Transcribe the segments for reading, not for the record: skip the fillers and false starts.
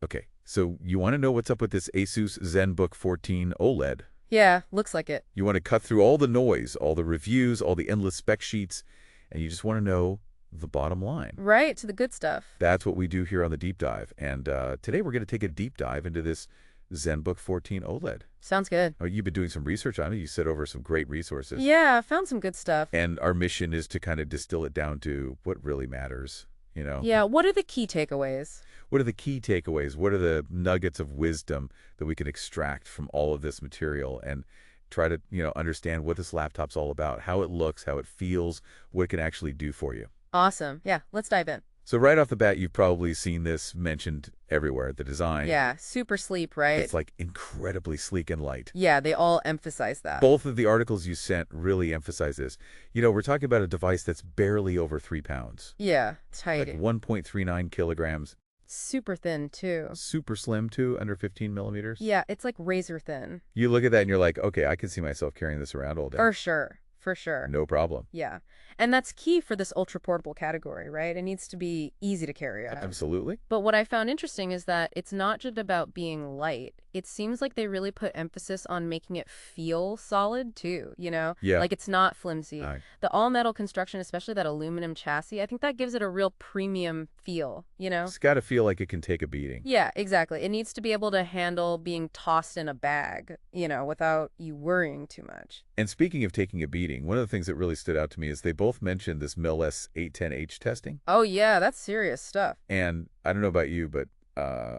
Okay, so you want to know what's up with this Asus Zenbook 14 OLED. Yeah, looks like it. You want to cut through all the noise, all the reviews, all the endless spec sheets, and you just want to know the bottom line. Right, to the good stuff. That's what we do here on the Deep Dive. And today we're going to take a deep dive into this Zenbook 14 OLED. Sounds good. Oh, you've been doing some research on it. You sent over some great resources. Yeah, I found some good stuff. And our mission is to kind of distill it down to what really matters, you know? Yeah, what are the key takeaways? What are the key takeaways? What are the nuggets of wisdom that we can extract from all of this material and try to, understand what this laptop's all about, how it looks, how it feels, what it can actually do for you. Awesome. Yeah, let's dive in. So right off the bat, you've probably seen this mentioned everywhere, the design. Yeah, super sleek, right? It's like incredibly sleek and light. Yeah, they all emphasize that. Both of the articles you sent really emphasize this. We're talking about a device that's barely over 3 pounds. Yeah, tight. Like 1.39 kilograms. Super thin, too. Super slim, too, under 15 millimeters. Yeah, it's like razor thin. You look at that and you're like, okay, I can see myself carrying this around all day. For sure. For sure. No problem. Yeah. And that's key for this ultra-portable category, right? It needs to be easy to carry around. Absolutely. But what I found interesting is that it's not just about being light. It seems like they really put emphasis on making it feel solid, too, Yeah. Like it's not flimsy. Aye. The all-metal construction, especially that aluminum chassis, I think that gives it a real premium feel, It's got to feel like it can take a beating. Yeah, exactly. It needs to be able to handle being tossed in a bag, without you worrying too much. And speaking of taking a beating, one of the things that really stood out to me is they both mentioned this MIL-S 810H testing. Oh, yeah, that's serious stuff. And I don't know about you, but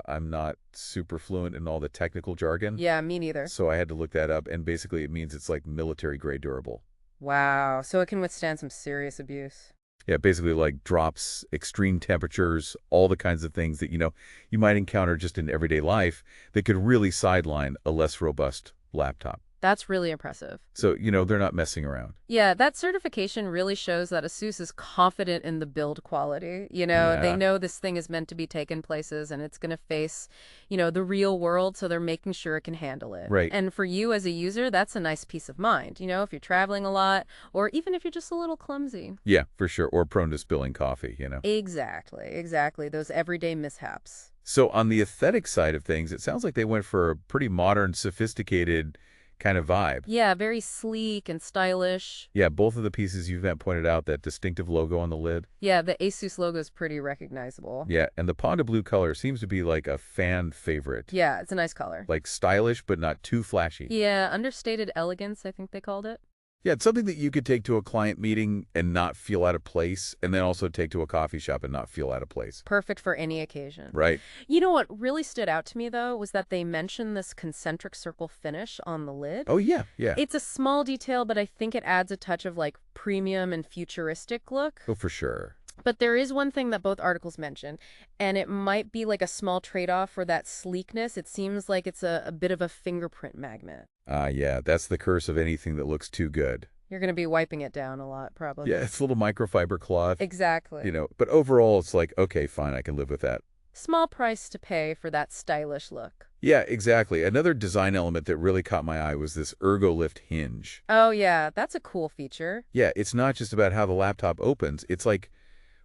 I'm not super fluent in all the technical jargon. Yeah, me neither. So I had to look that up, and basically it means it's like military-grade durable. Wow, so it can withstand some serious abuse. Yeah, basically like drops, extreme temperatures, all the kinds of things that, you might encounter just in everyday life that could really sideline a less robust laptop. That's really impressive. So, they're not messing around. Yeah, that certification really shows that Asus is confident in the build quality. Yeah. They know this thing is meant to be taken places and it's going to face, the real world, so they're making sure it can handle it. Right. And for you as a user, that's a nice peace of mind, if you're traveling a lot or even if you're just a little clumsy. Yeah, for sure. Or prone to spilling coffee, Exactly. Those everyday mishaps. So on the aesthetic side of things, it sounds like they went for a pretty modern, sophisticated kind of vibe. Yeah, very sleek and stylish. Yeah, both of the pieces you've pointed out, that distinctive logo on the lid. Yeah, the Asus logo is pretty recognizable. Yeah, and the Ponda blue color seems to be like a fan favorite. Yeah, it's a nice color. Like stylish, but not too flashy. Yeah, understated elegance, I think they called it. Yeah, it's something that you could take to a client meeting and not feel out of place, and then also take to a coffee shop and not feel out of place. Perfect for any occasion. Right. You know what really stood out to me, though, was that they mentioned this concentric circle finish on the lid. Oh, yeah. It's a small detail, but I think it adds a touch of, premium and futuristic look. Oh, for sure. But there is one thing that both articles mention, and it might be like a small trade-off for that sleekness. It seems like it's a bit of a fingerprint magnet. Yeah, that's the curse of anything that looks too good. You're going to be wiping it down a lot, probably. Yeah, it's a little microfiber cloth. Exactly. But overall, it's like, okay, fine, I can live with that. Small price to pay for that stylish look. Yeah, exactly. Another design element that really caught my eye was this ErgoLift hinge. Oh, yeah, that's a cool feature. Yeah, it's not just about how the laptop opens. It's like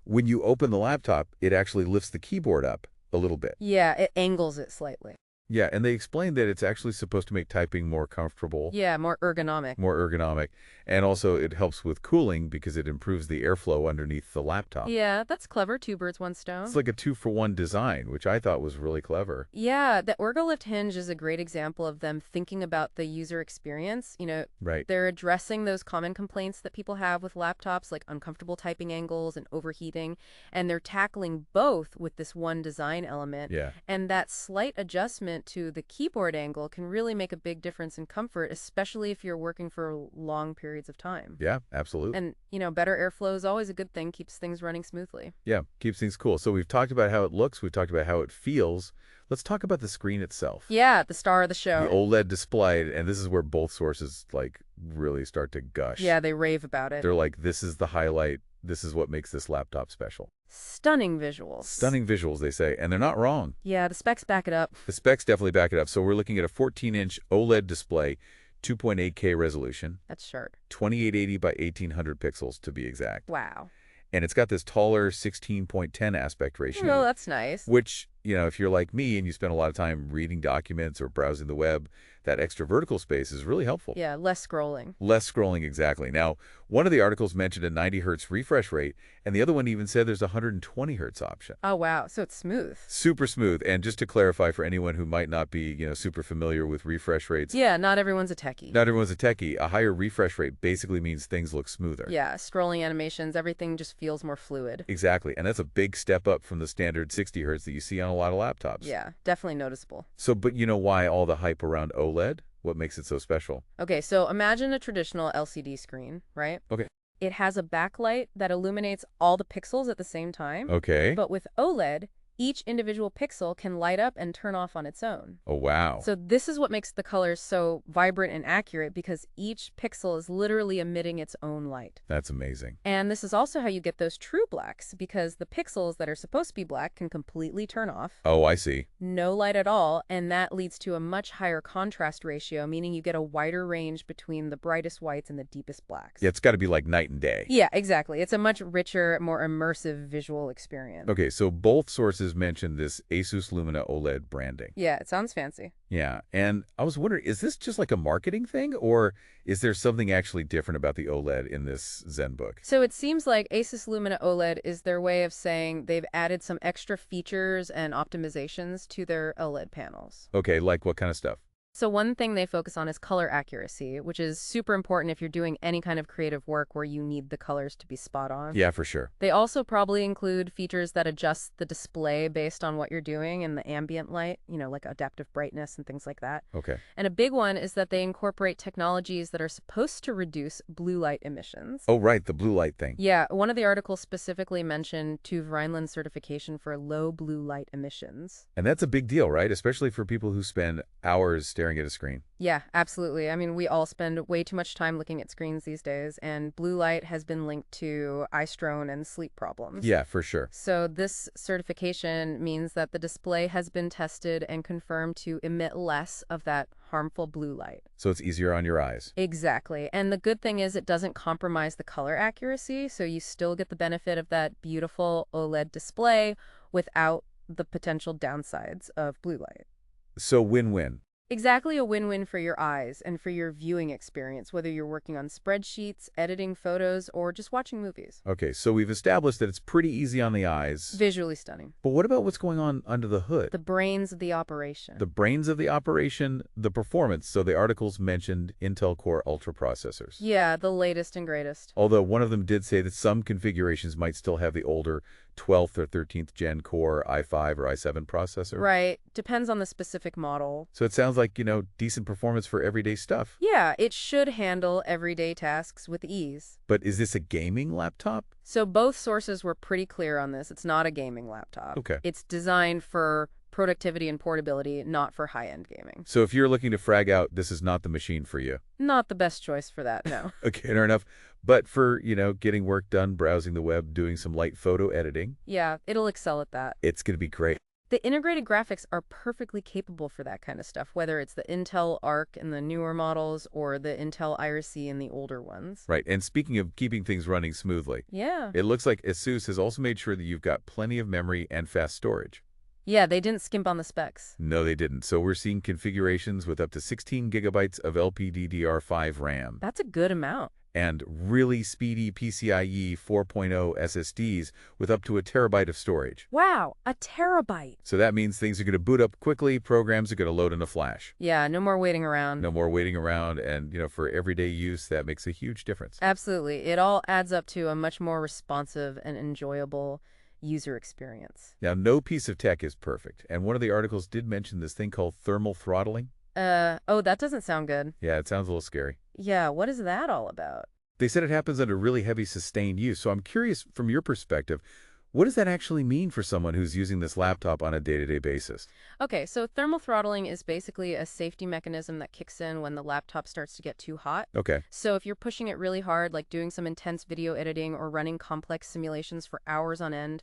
when you open the laptop, it actually lifts the keyboard up a little bit. Yeah, it angles it slightly. Yeah, and they explained that it's actually supposed to make typing more comfortable. Yeah, more ergonomic. More ergonomic. And also it helps with cooling because it improves the airflow underneath the laptop. Yeah, that's clever. Two birds, one stone. It's like a 2-for-1 design, which I thought was really clever. Yeah, the ErgoLift hinge is a great example of them thinking about the user experience. Right. They're addressing those common complaints that people have with laptops, like uncomfortable typing angles and overheating. And they're tackling both with this one design element. Yeah. And that slight adjustment to the keyboard angle can really make a big difference in comfort, especially if you're working for long periods of time. Yeah, absolutely. And, better airflow is always a good thing, keeps things running smoothly. Yeah, keeps things cool. So we've talked about how it looks, we've talked about how it feels. Let's talk about the screen itself. Yeah, the star of the show. The OLED display, and this is where both sources really start to gush. Yeah, they rave about it. They're like, this is the highlight. This is what makes this laptop special. Stunning visuals. Stunning visuals, they say, and they're not wrong. Yeah, the specs back it up. The specs definitely back it up. So we're looking at a 14-inch OLED display, 2.8K resolution. That's sharp. 2880 by 1800 pixels to be exact. Wow. And it's got this taller 16:10 aspect ratio. Oh, that's nice. Which, if you're like me and you spend a lot of time reading documents or browsing the web, that extra vertical space is really helpful. Yeah, less scrolling. Less scrolling, exactly. Now, one of the articles mentioned a 90 hertz refresh rate, and the other one even said there's a 120 hertz option. Oh, wow. So it's smooth. Super smooth. And just to clarify for anyone who might not be, super familiar with refresh rates. Yeah, not everyone's a techie. Not everyone's a techie. A higher refresh rate basically means things look smoother. Yeah, scrolling animations, everything just feels more fluid. Exactly. And that's a big step up from the standard 60 hertz that you see on a lot of laptops. Yeah, definitely noticeable. So, but you know why all the hype around OLED? What makes it so special? Okay, so imagine a traditional LCD screen, right? Okay. It has a backlight that illuminates all the pixels at the same time. Okay. But with OLED, each individual pixel can light up and turn off on its own. Oh, wow. So this is what makes the colors so vibrant and accurate, because each pixel is literally emitting its own light. That's amazing. And this is also how you get those true blacks, because the pixels that are supposed to be black can completely turn off. Oh, I see. No light at all, and that leads to a much higher contrast ratio, meaning you get a wider range between the brightest whites and the deepest blacks. Yeah, it's got to be like night and day. Yeah, exactly. It's a much richer, more immersive visual experience. Okay, so both sources mentioned this Asus Lumina OLED branding. Yeah, it sounds fancy. Yeah, and I was wondering, is this just like a marketing thing, or is there something actually different about the OLED in this Zenbook? So it seems like Asus Lumina OLED is their way of saying they've added some extra features and optimizations to their OLED panels. Okay, like what kind of stuff? So one thing they focus on is color accuracy, which is super important if you're doing any kind of creative work where you need the colors to be spot on. Yeah, for sure. They also probably include features that adjust the display based on what you're doing and the ambient light, like adaptive brightness and things like that. Okay. And a big one is that they incorporate technologies that are supposed to reduce blue light emissions. Oh, right, the blue light thing. Yeah, one of the articles specifically mentioned TÜV Rheinland certification for low blue light emissions. And that's a big deal, right? Especially for people who spend hours staring at a screen. Yeah, absolutely. I mean, we all spend way too much time looking at screens these days, and blue light has been linked to eye strain and sleep problems. Yeah, for sure. So this certification means that the display has been tested and confirmed to emit less of that harmful blue light. So it's easier on your eyes. Exactly. And the good thing is it doesn't compromise the color accuracy, so you still get the benefit of that beautiful OLED display without the potential downsides of blue light. So win-win. Exactly, a win-win for your eyes and for your viewing experience, whether you're working on spreadsheets, editing photos, or just watching movies. Okay, so we've established that it's pretty easy on the eyes. Visually stunning. But what about what's going on under the hood? The brains of the operation. The brains of the operation, the performance. So the articles mentioned Intel Core Ultra processors. Yeah, the latest and greatest. Although one of them did say that some configurations might still have the older 12th or 13th gen Core i5 or i7 processor. Right. Depends on the specific model. So it sounds like, decent performance for everyday stuff. Yeah, it should handle everyday tasks with ease. But is this a gaming laptop? So both sources were pretty clear on this. It's not a gaming laptop. Okay. It's designed for productivity and portability, not for high-end gaming. So if you're looking to frag out, this is not the machine for you. Not the best choice for that, no. Okay, fair enough. But for, getting work done, browsing the web, doing some light photo editing. Yeah, it'll excel at that. It's going to be great. The integrated graphics are perfectly capable for that kind of stuff, whether it's the Intel Arc in the newer models or the Intel Iris in the older ones. Right, and speaking of keeping things running smoothly. Yeah. It looks like Asus has also made sure that you've got plenty of memory and fast storage. Yeah, they didn't skimp on the specs. No, they didn't. So we're seeing configurations with up to 16 gigabytes of LPDDR5 RAM. That's a good amount. And really speedy PCIe 4.0 SSDs with up to a terabyte of storage. Wow, a terabyte. So that means things are going to boot up quickly, programs are going to load in a flash. Yeah, no more waiting around. No more waiting around, and, for everyday use, that makes a huge difference. Absolutely. It all adds up to a much more responsive and enjoyable user experience. Now, no piece of tech is perfect, and one of the articles did mention this thing called thermal throttling. Oh, that doesn't sound good. Yeah, it sounds a little scary. Yeah, what is that all about? They said it happens under really heavy sustained use, so I'm curious from your perspective, what does that actually mean for someone who's using this laptop on a day-to-day basis? Okay, so thermal throttling is basically a safety mechanism that kicks in when the laptop starts to get too hot. Okay. So if you're pushing it really hard, like doing some intense video editing or running complex simulations for hours on end,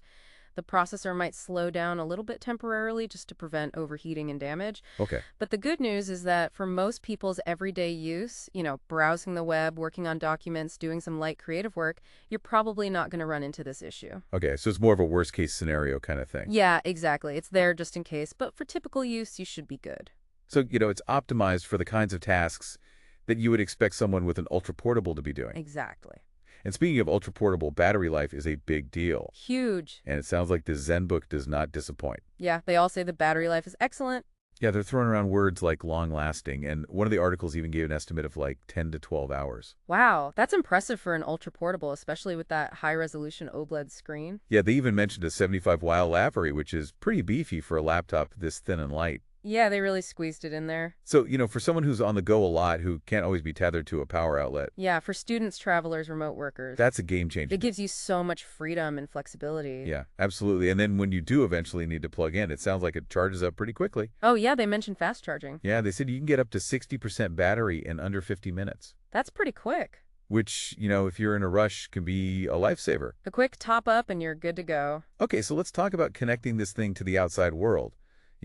The processor might slow down a little bit temporarily just to prevent overheating and damage. Okay. But the good news is that for most people's everyday use, browsing the web, working on documents, doing some light creative work, you're probably not going to run into this issue. Okay, so it's more of a worst-case scenario kind of thing. Yeah, exactly. It's there just in case, but for typical use, you should be good. So, it's optimized for the kinds of tasks that you would expect someone with an ultra-portable to be doing. Exactly. And speaking of ultra-portable, battery life is a big deal. Huge. And it sounds like the Zenbook does not disappoint. Yeah, they all say the battery life is excellent. Yeah, they're throwing around words like long-lasting, and one of the articles even gave an estimate of like 10 to 12 hours. Wow, that's impressive for an ultra-portable, especially with that high-resolution OLED screen. Yeah, they even mentioned a 75-watt battery, which is pretty beefy for a laptop this thin and light. Yeah, they really squeezed it in there. So, for someone who's on the go a lot, who can't always be tethered to a power outlet, Yeah, for students, travelers, remote workers. that's a game changer. It gives you so much freedom and flexibility. Yeah, absolutely. And then when you do eventually need to plug in, it sounds like it charges up pretty quickly. Oh, yeah, they mentioned fast charging. Yeah, they said you can get up to 60% battery in under 50 minutes, That's pretty quick. which, if you're in a rush, can be a lifesaver. A quick top up and you're good to go. Okay, so let's talk about connecting this thing to the outside world.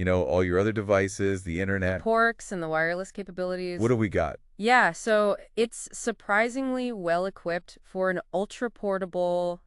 All your other devices, the internet. Ports and the wireless capabilities. What do we got? Yeah, so it's surprisingly well equipped for an ultra portable.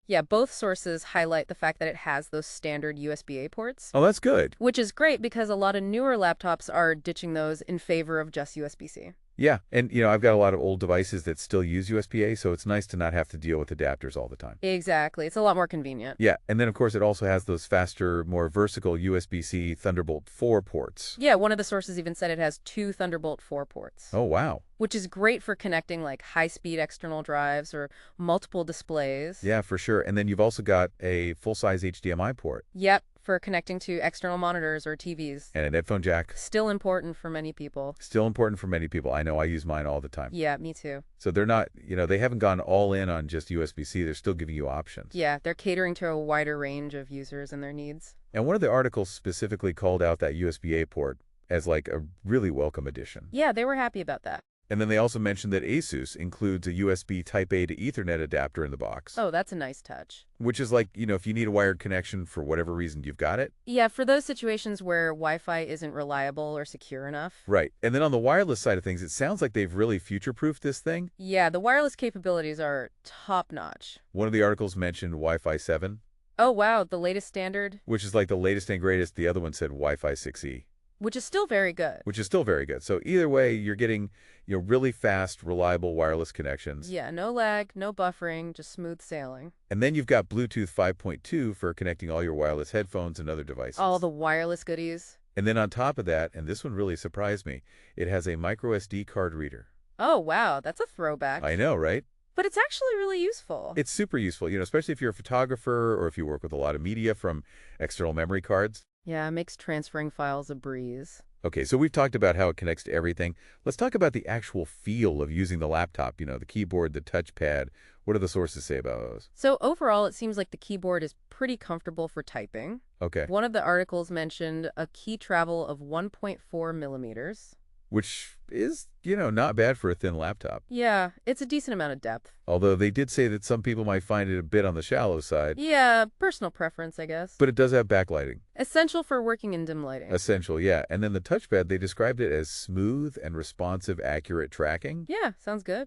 Yeah, both sources highlight the fact that it has those standard USB-A ports, Oh, that's good. which is great because a lot of newer laptops are ditching those in favor of just USB-C. Yeah, and I've got a lot of old devices that still use USB-A, so it's nice to not have to deal with adapters all the time. Exactly. It's a lot more convenient. Yeah, and then of course it also has those faster, more versatile USB-C Thunderbolt 4 ports. Yeah, one of the sources even said it has 2 Thunderbolt 4 ports, Oh, wow. which is great for connecting like high-speed external drives or multiple displays. Yeah, for sure. And then you've also got a full-size HDMI port Yep, for connecting to external monitors or TVs. and an headphone jack. Still important for many people. Still important for many people. I know I use mine all the time. Yeah, me too. So they're not, they haven't gone all in on just USB-C. They're still giving you options. Yeah, they're catering to a wider range of users and their needs. And one of the articles specifically called out that USB-A port as like a really welcome addition. Yeah, they were happy about that. And then they also mentioned that Asus includes a USB Type-A to Ethernet adapter in the box, Oh, that's a nice touch. which is like, if you need a wired connection for whatever reason, you've got it. Yeah, for those situations where Wi-Fi isn't reliable or secure enough. Right. And then on the wireless side of things, it sounds like they've really future-proofed this thing. Yeah, the wireless capabilities are top-notch. One of the articles mentioned Wi-Fi 7, Oh, wow, the latest standard, which is like the latest and greatest. The other one said Wi-Fi 6E, which is still very good. which is still very good. So either way, you're getting, really fast, reliable wireless connections. Yeah, no lag, no buffering, just smooth sailing. And then you've got Bluetooth 5.2 for connecting all your wireless headphones and other devices. All the wireless goodies. And then on top of that, and this one really surprised me, it has a micro SD card reader. Oh, wow, that's a throwback. I know, right? But it's actually really useful. It's super useful, especially if you're a photographer or if you work with a lot of media from external memory cards. Yeah, it makes transferring files a breeze. Okay, so we've talked about how it connects to everything. Let's talk about the actual feel of using the laptop, the keyboard, the touchpad. What do the sources say about those? So overall, it seems like the keyboard is pretty comfortable for typing. Okay, One of the articles mentioned a key travel of 1.4 millimeters. which is, not bad for a thin laptop. Yeah, it's a decent amount of depth. Although they did say that some people might find it a bit on the shallow side, Yeah, personal preference, I guess. but it does have backlighting. Essential for working in dim lighting. Essential, yeah. And then the touchpad, they described it as smooth and responsive, accurate tracking. Yeah, sounds good.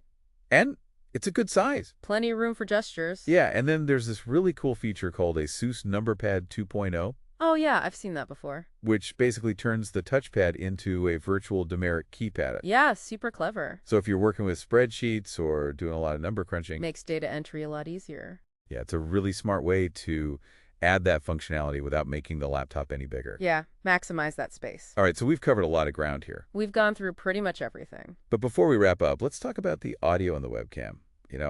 And it's a good size. Plenty of room for gestures. Yeah, and then there's this really cool feature called Asus NumberPad 2.0, Oh, yeah, I've seen that before. which basically turns the touchpad into a virtual numeric keypad. Yeah, super clever. So if you're working with spreadsheets or doing a lot of number crunching, Makes data entry a lot easier. yeah, it's a really smart way to add that functionality without making the laptop any bigger. Yeah, maximize that space. All right, so we've covered a lot of ground here. We've gone through pretty much everything. But before we wrap up, let's talk about the audio on the webcam.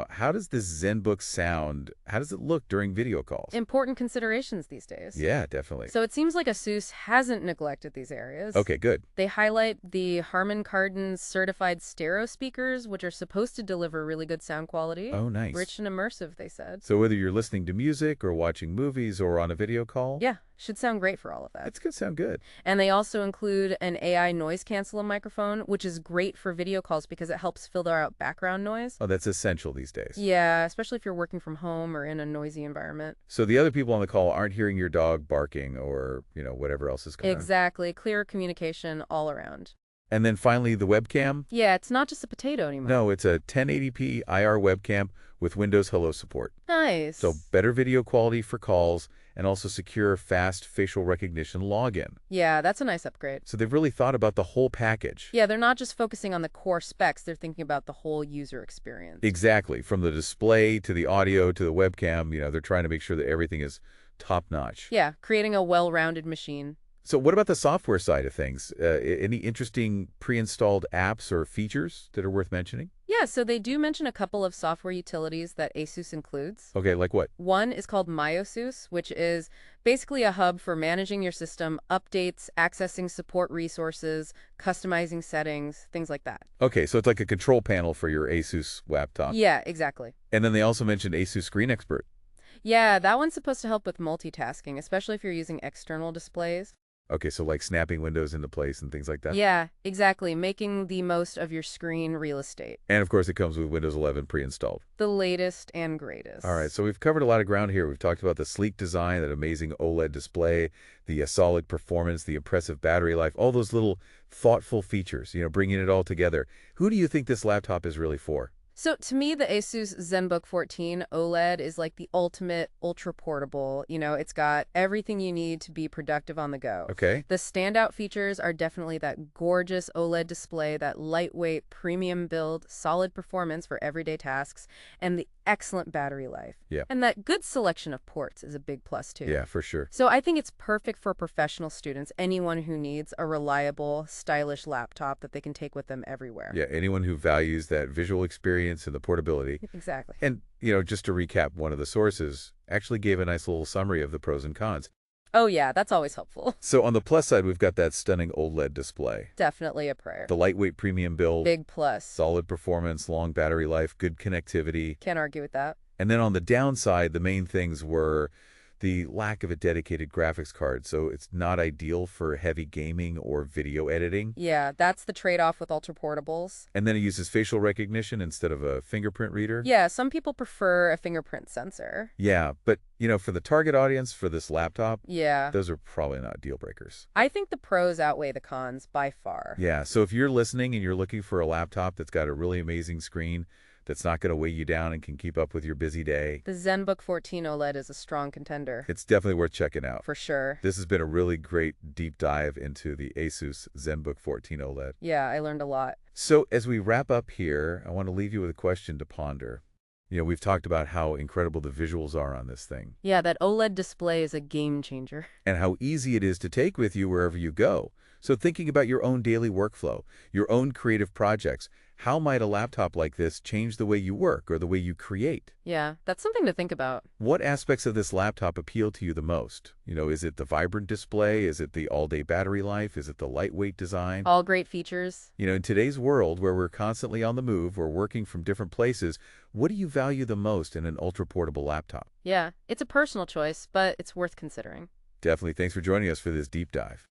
How does this Zenbook sound? How does it look during video calls? Important considerations these days. Yeah, definitely. So it seems like Asus hasn't neglected these areas. Okay, good. They highlight the Harman Kardon certified stereo speakers, which are supposed to deliver really good sound quality. Oh, nice. Rich and immersive, they said. So whether you're listening to music or watching movies or on a video call? Yeah, Should sound great for all of that. That's going to sound good. And they also include an AI noise canceling microphone, which is great for video calls because it helps filter out background noise. Oh, that's essential these days. Yeah, especially if you're working from home or in a noisy environment. So the other people on the call aren't hearing your dog barking or, whatever else is going on. Exactly. Clear communication all around. And then finally, the webcam. Yeah, it's not just a potato anymore. No, it's a 1080p IR webcam with Windows Hello support. Nice. So better video quality for calls and also secure, fast facial recognition login. Yeah, that's a nice upgrade. So they've really thought about the whole package. Yeah, they're not just focusing on the core specs, they're thinking about the whole user experience. Exactly. From the display to the audio to the webcam, they're trying to make sure that everything is top-notch. Yeah, creating a well-rounded machine. So what about the software side of things? Any interesting pre-installed apps or features that are worth mentioning? Yeah, so they do mention a couple of software utilities that Asus includes. Okay, like what? One is called MyAsus, which is basically a hub for managing your system, updates, accessing support resources, customizing settings, things like that. Okay, so it's like a control panel for your Asus laptop. Yeah, exactly. And then they also mentioned Asus Screen Expert. Yeah, that one's supposed to help with multitasking, especially if you're using external displays. Okay, so like snapping windows into place and things like that? Yeah, exactly. Making the most of your screen real estate. And of course, it comes with Windows 11 pre-installed. The latest and greatest. All right, so we've covered a lot of ground here. We've talked about the sleek design, that amazing OLED display, the solid performance, the impressive battery life, all those little thoughtful features, bringing it all together. Who do you think this laptop is really for? So to me, the Asus Zenbook 14 OLED is like the ultimate ultra portable. It's got everything you need to be productive on the go. Okay. The standout features are definitely that gorgeous OLED display, that lightweight premium build, solid performance for everyday tasks, and the excellent battery life. Yeah. And that good selection of ports is a big plus too. Yeah, for sure. So I think it's perfect for professional students, anyone who needs a reliable, stylish laptop that they can take with them everywhere. Yeah, anyone who values that visual experience and the portability. Exactly. And, just to recap, one of the sources actually gave a nice little summary of the pros and cons. Oh yeah, that's always helpful. So on the plus side, we've got that stunning OLED display. Definitely a prayer. The lightweight premium build. Big plus. Solid performance, long battery life, good connectivity. Can't argue with that. And then on the downside, the main things were the lack of a dedicated graphics card. So it's not ideal for heavy gaming or video editing. Yeah, that's the trade-off with ultra portables. And then it uses facial recognition instead of a fingerprint reader. Yeah, some people prefer a fingerprint sensor. Yeah, but, for the target audience for this laptop, Yeah. those are probably not deal breakers. I think the pros outweigh the cons by far. Yeah, so if you're listening and you're looking for a laptop that's got a really amazing screen, that's not going to weigh you down and can keep up with your busy day, The Zenbook 14 OLED is a strong contender. it's definitely worth checking out. For sure. This has been a really great deep dive into the Asus Zenbook 14 OLED. Yeah, I learned a lot. So as we wrap up here, I want to leave you with a question to ponder. We've talked about how incredible the visuals are on this thing Yeah, that OLED display is a game changer. and how easy it is to take with you wherever you go. So thinking about your own daily workflow, your own creative projects, how might a laptop like this change the way you work or the way you create? Yeah, that's something to think about. What aspects of this laptop appeal to you the most? Is it the vibrant display? Is it the all-day battery life? Is it the lightweight design? All great features. In today's world where we're constantly on the move or working from different places, what do you value the most in an ultra-portable laptop? Yeah, it's a personal choice, but it's worth considering. Definitely. Thanks for joining us for this deep dive.